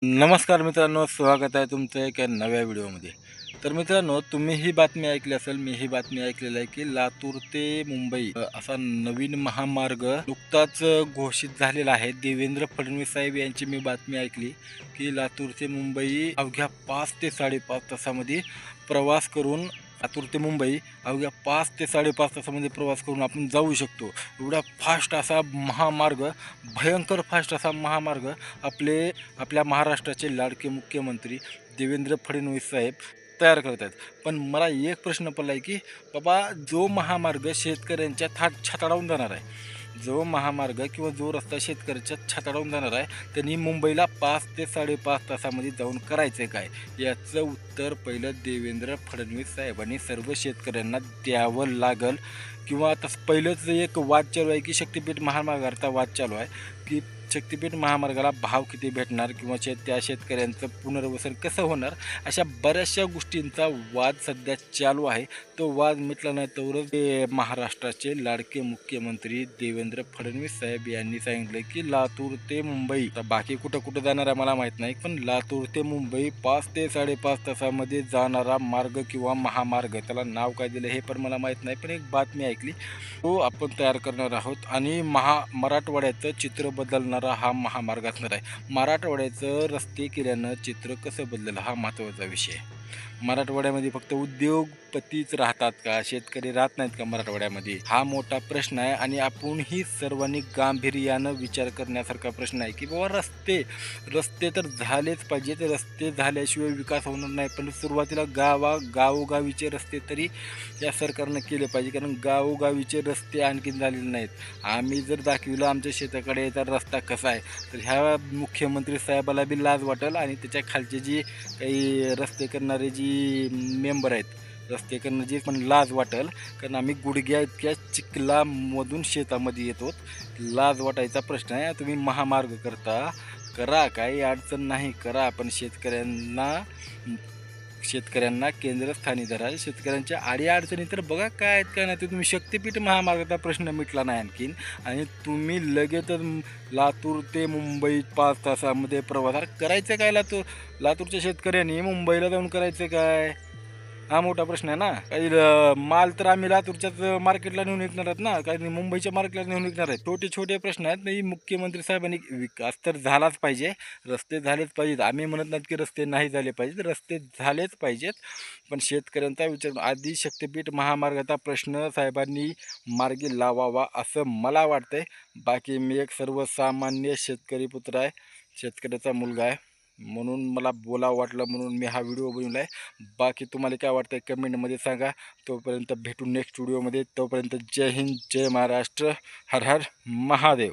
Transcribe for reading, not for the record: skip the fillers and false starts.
नमस्कार मित्रांनो, स्वागत आहे तुमचं एका नव्या व्हिडिओमध्ये. तर मित्रांनो, तुम्ही ही बातमी ऐकली असेल, मी ही बातमी ऐकलेली आहे की लातूर ते मुंबई असा नवीन महामार्ग नुकताच घोषित झालेला आहे. देवेंद्र फडणवीस साहेब यांची मी बातमी ऐकली की लातूर ते मुंबई अवघ्या 5 ते 5.5 तासामध्ये प्रवास करून लातूर ते मुंबई अवघ्या 5 ते 5.5 तासामध्ये प्रवास करून आपण जाऊ शकतो. एवढा फास्ट असा महामार्ग, भयंकर फास्ट असा महामार्ग आपल्या महाराष्ट्राचे लाडके मुख्यमंत्री देवेंद्र फडणवीस साहेब तयार करत आहेत. पण मला एक प्रश्न पडला आहे की बाबा, जो महामार्ग शेतकऱ्यांच्या छाताडावून जाणार आहे, जो महामार्ग किंवा जो रस्ता शेतकऱ्याच्या छाताडावून जाणार आहे, त्यांनी मुंबईला 5 ते 5.5 तासामध्ये जाऊन करायचं काय? याचं उत्तर पहिलं देवेंद्र फडणवीस साहेबांनी सर्व शेतकऱ्यांना द्यावं लागल. किंवा आता पहिलंच एक वाद चालू आहे की शक्तिपीठ महामार्गाचा वाद चालू आहे की शक्तिपीठ महामार्गाला भाव किती भेटणार किंवा त्या शेतकऱ्यांचं पुनर्वसन कसं होणार, अशा बऱ्याचशा गोष्टींचा वाद सध्या चालू आहे. तो वाद मिटला नाही तोवरच महाराष्ट्राचे लाडके मुख्यमंत्री देवेंद्र फडणवीस साहेब यांनी सांगितलं की लातूर ते मुंबई, बाकी कुठं जाणार आहे मला माहीत नाही, पण लातूर ते मुंबई 5 ते 5.5 तासामध्ये जाणारा मार्ग किंवा महामार्ग, त्याला नाव काय दिलं हे पण मला माहीत नाही, पण एक बातमी ऐकली, तो आपण तयार करणार आहोत. आणि मराठवाड्याचं चित्र बदलणारा हा महामार्ग असणार आहे. मराठवाड्याचं रस्ते केल्यानं चित्र कसं बदललं हा महत्त्वाचा विषय आहे. मराठवाड्यामध्ये फक्त उद्योगपतीच राहतात का, शेतकरी राहत नाहीत का मराठवाड्यामध्ये, हा मोठा प्रश्न आहे. आणि आपणही सर्वांनी गांभीर्यानं विचार करण्यासारखा प्रश्न आहे की बाबा, रस्ते तर झालेच पाहिजेत. रस्ते झाल्याशिवाय विकास होणार नाही, पण सुरुवातीला गावोगावीचे रस्ते तरी या सरकारनं केले पाहिजे, कारण गावोगावीचे रस्ते आणखीन झालेले नाहीत. आम्ही जर दाखविलं आमच्या शेताकडे याचा रस्ता कसा आहे, तर ह्या मुख्यमंत्री साहेबाला बी लाज वाटेल आणि त्याच्या खालचे जी काही रस्ते करणारे जी मेंबर आहेत, रस्ते करण्याची पण लाज वाटेल, कारण आम्ही गुडघ्या इतक्या चिखलामधून शेतामध्ये येतो. लाज वाटायचा प्रश्न आहे. तुम्ही महामार्ग करा, काही अडचण नाही, करा, पण शेतकऱ्यांना केंद्रस्थानी धरा. शेतकऱ्यांच्या अडीअडचणी तर बघा काय आहेत काय नाही. ते तुम्ही शक्तिपीठ महामार्गाचा प्रश्न मिटला नाही आणखीन, आणि तुम्ही लगेचच लातूर ते मुंबई 5 तासामध्ये प्रवास करायचं काय? लातूरच्या शेतकऱ्यांनी मुंबईला जाऊन करायचं काय? हा मोठा प्रश्न आहे ना. काही माल तर आम्ही लातूरच्याच मार्केटला नेऊन विकणार आहेत ना, काही मुंबईच्या मार्केटला नेऊन विकणार आहेत. छोटे छोटे प्रश्न आहेत. नाही, मुख्यमंत्री साहेबांनी विकास तर झालाच पाहिजे, रस्ते झालेच पाहिजेत. आम्ही म्हणत नाहीत की रस्ते नाही झाले पाहिजेत, रस्ते झालेच पाहिजेत, पण शेतकऱ्यांचा विचार आधी शक्तिपीठ महामार्गाचा प्रश्न साहेबांनी मार्गी लावावा असं मला वाटतंय. बाकी मी एक सर्वसामान्य शेतकरी पुत्र आहे, शेतकऱ्याचा मुलगा आहे, म्हणून मला बोलावं वाटलं, म्हणून मी हा व्हिडिओ बनवला आहे. बाकी तुम्हाला काय वाटतं कमेंटमध्ये सांगा. तोपर्यंत भेटू नेक्स्ट व्हिडिओमध्ये. तोपर्यंत जय हिंद, जय महाराष्ट्र, हर हर महादेव.